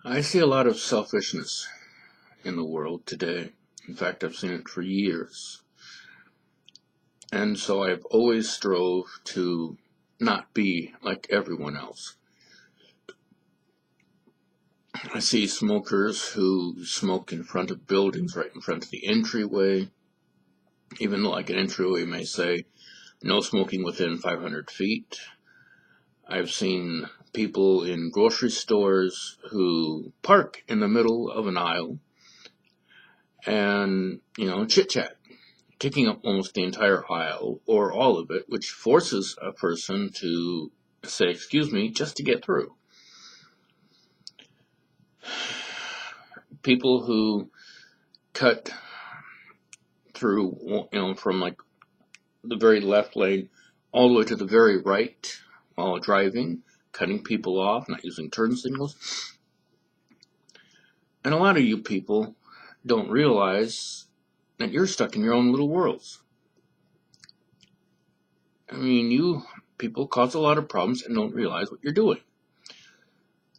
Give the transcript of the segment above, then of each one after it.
I see a lot of selfishness in the world today. In fact, I've seen it for years. And so I've always strove to not be like everyone else. I see smokers who smoke in front of buildings, right in front of the entryway. Even like an entryway may say, no smoking within 500 feet. I've seen people in grocery stores who park in the middle of an aisle and, chit-chat, taking up almost the entire aisle or all of it, which forces a person to say, excuse me, just to get through. People who cut through, from like the very left lane all the way to the very right while driving, cutting people off, not using turn signals. And a lot of you people don't realize that you're stuck in your own little worlds. I mean, you people cause a lot of problems and don't realize what you're doing.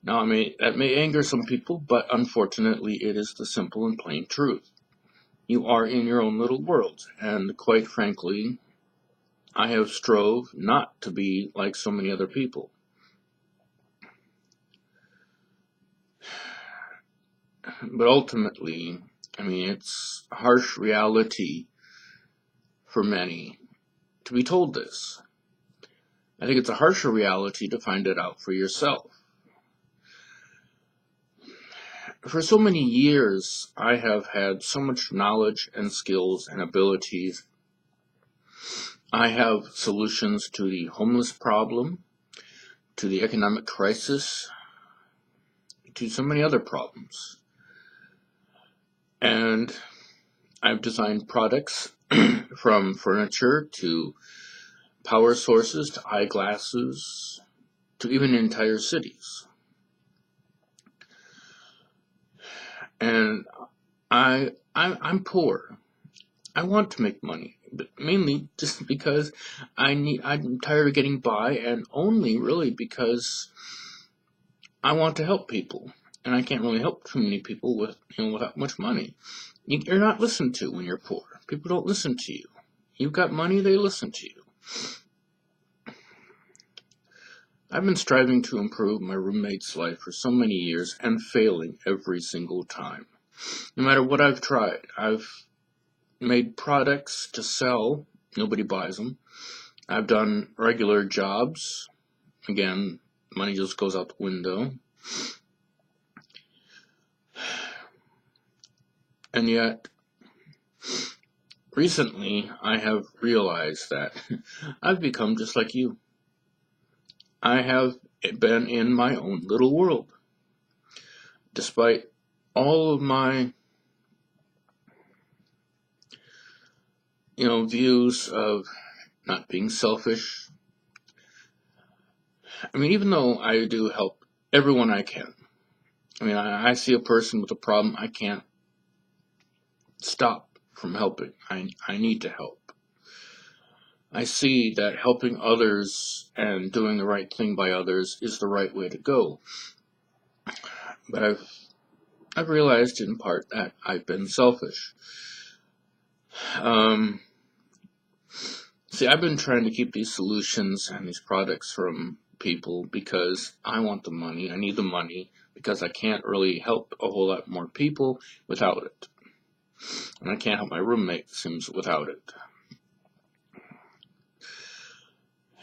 Now, that may anger some people, but unfortunately, it is the simple and plain truth. You are in your own little world, and quite frankly, I have strove not to be like so many other people. But ultimately, it's a harsh reality for many to be told this. I think it's a harsher reality to find it out for yourself. For so many years, I have had so much knowledge and skills and abilities. I have solutions to the homeless problem, to the economic crisis, to so many other problems. And I've designed products from furniture to power sources to eyeglasses to even entire cities. And I'm poor. I want to make money, but mainly just because I'm tired of getting by, and only really because I want to help people, and I can't really help too many people without much money. You're not listened to when you're poor. People don't listen to you. You've got money, they listen to you. I've been striving to improve my roommate's life for so many years and failing every single time. No matter what I've tried, I've made products to sell. Nobody buys them. I've done regular jobs. Again, money just goes out the window. And yet, recently, I have realized that I've become just like you. I have been in my own little world. Despite all of my, views of not being selfish. Even though I do help everyone I can. I see a person with a problem, I can't stop from helping. I need to help. I see that helping others and doing the right thing by others is the right way to go. But I've realized in part that I've been selfish. See, I've been trying to keep these solutions and these products from people because I want the money. I need the money because I can't really help a whole lot more people without it. And I can't help my roommate, it seems, without it.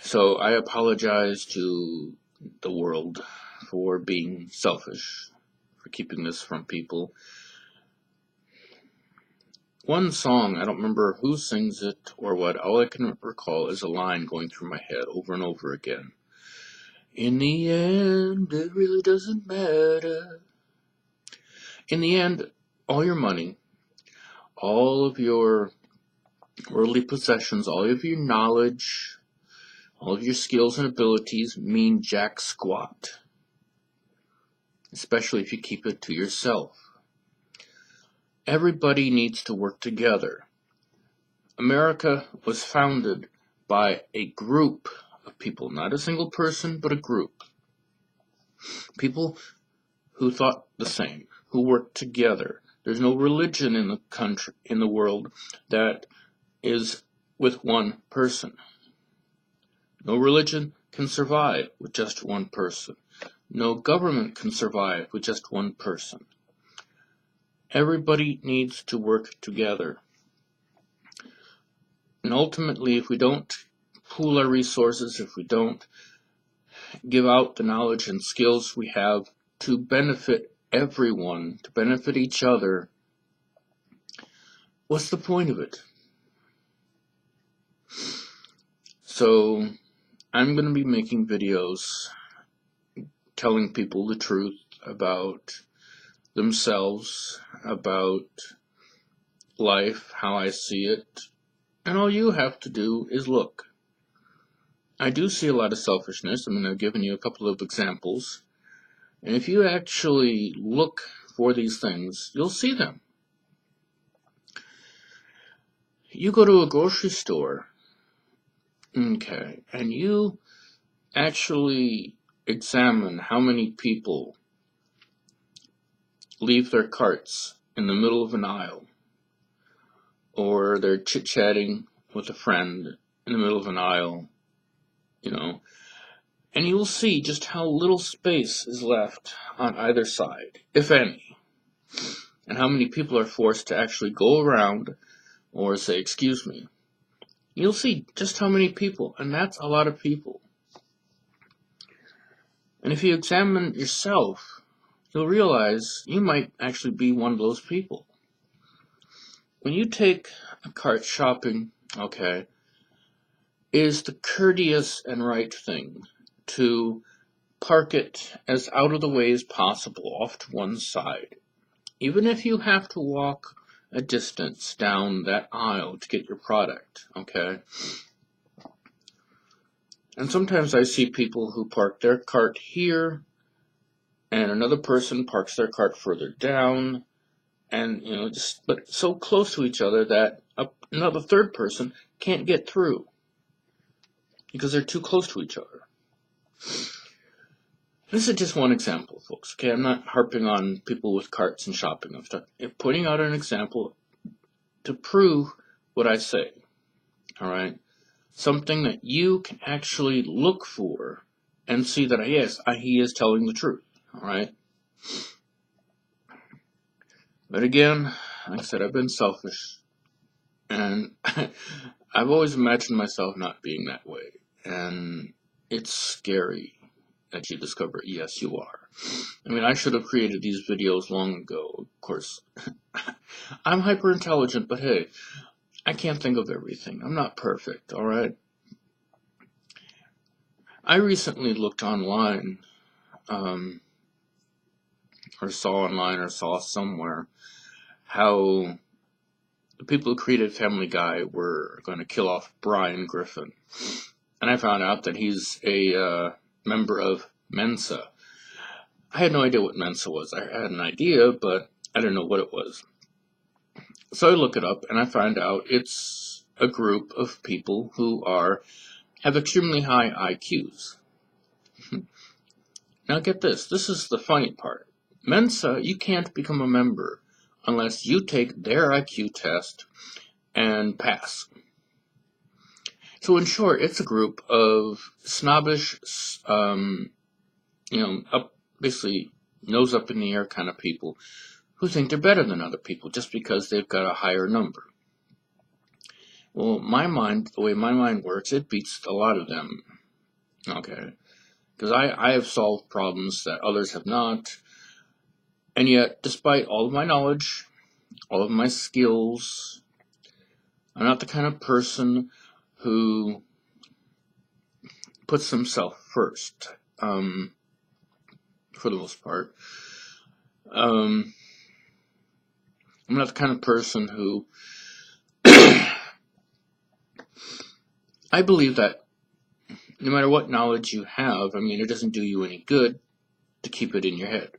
So I apologize to the world for being selfish, for keeping this from people. One song, I don't remember who sings it or what, all I can recall is a line going through my head over and over again. In the end, it really doesn't matter. In the end, all your money, all of your worldly possessions, all of your knowledge, all of your skills and abilities mean jack squat. Especially if you keep it to yourself. Everybody needs to work together. America was founded by a group of people, not a single person, but a group. People who thought the same, who worked together. There's no religion in the country, in the world, that is with one person. No religion can survive with just one person. No government can survive with just one person. Everybody needs to work together. And ultimately, if we don't pool our resources, if we don't give out the knowledge and skills we have to benefit everyone, to benefit each other, what's the point of it? So I'm going to be making videos telling people the truth about themselves, about life, how I see it, and all you have to do is look. I do see a lot of selfishness. I mean, I've given you a couple of examples, and if you actually look for these things, you'll see them. You go to a grocery store, okay, and you actually examine how many people leave their carts in the middle of an aisle, or they're chit-chatting with a friend in the middle of an aisle, and you'll see just how little space is left on either side, if any, and how many people are forced to actually go around or say, excuse me. You'll see just how many people, and that's a lot of people. And if you examine yourself, you'll realize you might actually be one of those people. When you take a cart shopping, okay, it is the courteous and right thing to park it as out of the way as possible off to one side. Even if you have to walk a distance down that aisle to get your product, okay? And sometimes I see people who park their cart here, and another person parks their cart further down, and but so close to each other that another third person can't get through because they're too close to each other. This is just one example, folks. Okay, I'm not harping on people with carts and shopping. I'm putting out an example to prove what I say. All right, something that you can actually look for and see that yes, he is telling the truth. All right. But again, like I said, I've been selfish, and I've always imagined myself not being that way, and it's scary that you discover, yes, you are. I mean, I should have created these videos long ago, of course. I'm hyper intelligent, but hey, I can't think of everything. I'm not perfect, all right? I recently looked online, or saw somewhere how the people who created Family Guy were going to kill off Brian Griffin. And I found out that he's a member of Mensa. I had no idea what Mensa was. I had an idea, but I didn't know what it was. So I look it up, and I find out it's a group of people who have extremely high IQs. Now get this. This is the funny part. Mensa, you can't become a member unless you take their IQ test and pass. So in short, it's a group of snobbish, basically nose up in the air kind of people who think they're better than other people just because they've got a higher number. Well, the way my mind works, it beats a lot of them. Okay. Because I have solved problems that others have not. And yet, despite all of my knowledge, all of my skills, I'm not the kind of person who puts himself first, for the most part. I'm not the kind of person who I believe that no matter what knowledge you have, it doesn't do you any good to keep it in your head.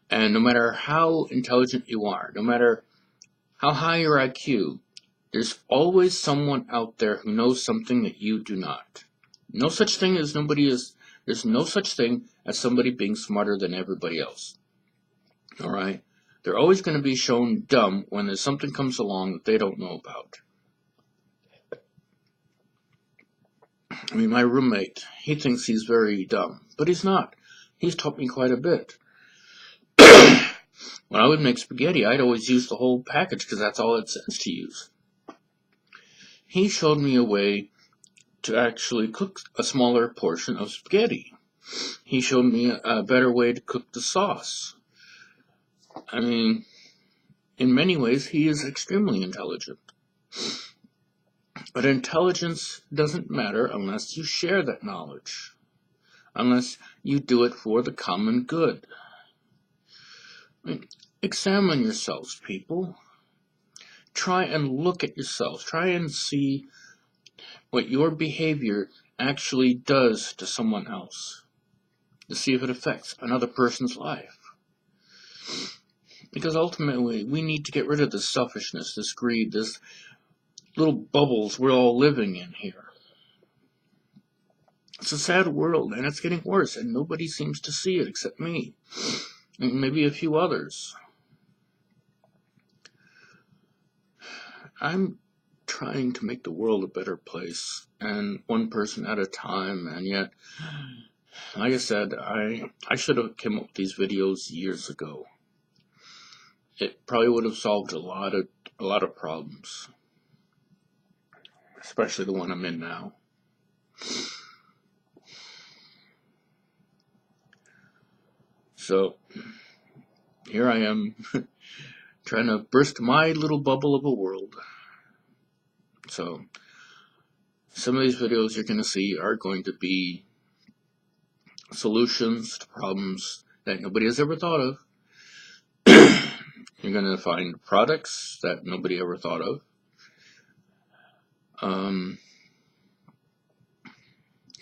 And no matter how intelligent you are, no matter how high your IQ, there's always someone out there who knows something that you do not. No such thing as nobody is There's no such thing as somebody being smarter than everybody else. All right? They're always going to be shown dumb when there's something comes along that they don't know about. I mean, my roommate, he thinks he's very dumb, but he's not. He's taught me quite a bit. When I would make spaghetti, I'd always use the whole package because that's all it says to use. He showed me a way to actually cook a smaller portion of spaghetti. He showed me a better way to cook the sauce. I mean, in many ways, he is extremely intelligent. But intelligence doesn't matter unless you share that knowledge, unless you do it for the common good. I mean, examine yourselves, people. Try and look at yourselves. Try and see what your behavior actually does to someone else, to see if it affects another person's life. Because ultimately, we need to get rid of this selfishness, this greed, this little bubbles we're all living in here. It's a sad world, and it's getting worse, and nobody seems to see it except me, and maybe a few others. I'm trying to make the world a better place, and one person at a time, and yet, like I said, I should have come up with these videos years ago. It probably would have solved a lot of problems, especially the one I'm in now. So, here I am, trying to burst my little bubble of a world. So, some of these videos you're going to see are going to be solutions to problems that nobody has ever thought of. You're going to find products that nobody ever thought of.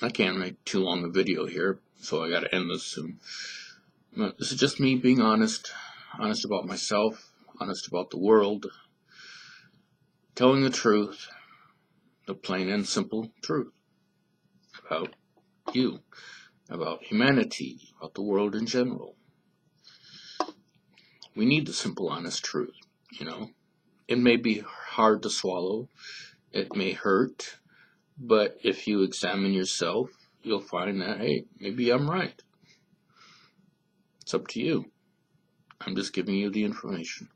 I can't make too long a video here, so I got to end this soon. This is just me being honest about myself, honest about the world, telling the truth, the plain and simple truth about you, about humanity, about the world in general. We need the simple, honest truth, you know. It may be hard to swallow, it may hurt, but if you examine yourself, you'll find that, hey, maybe I'm right. It's up to you. I'm just giving you the information.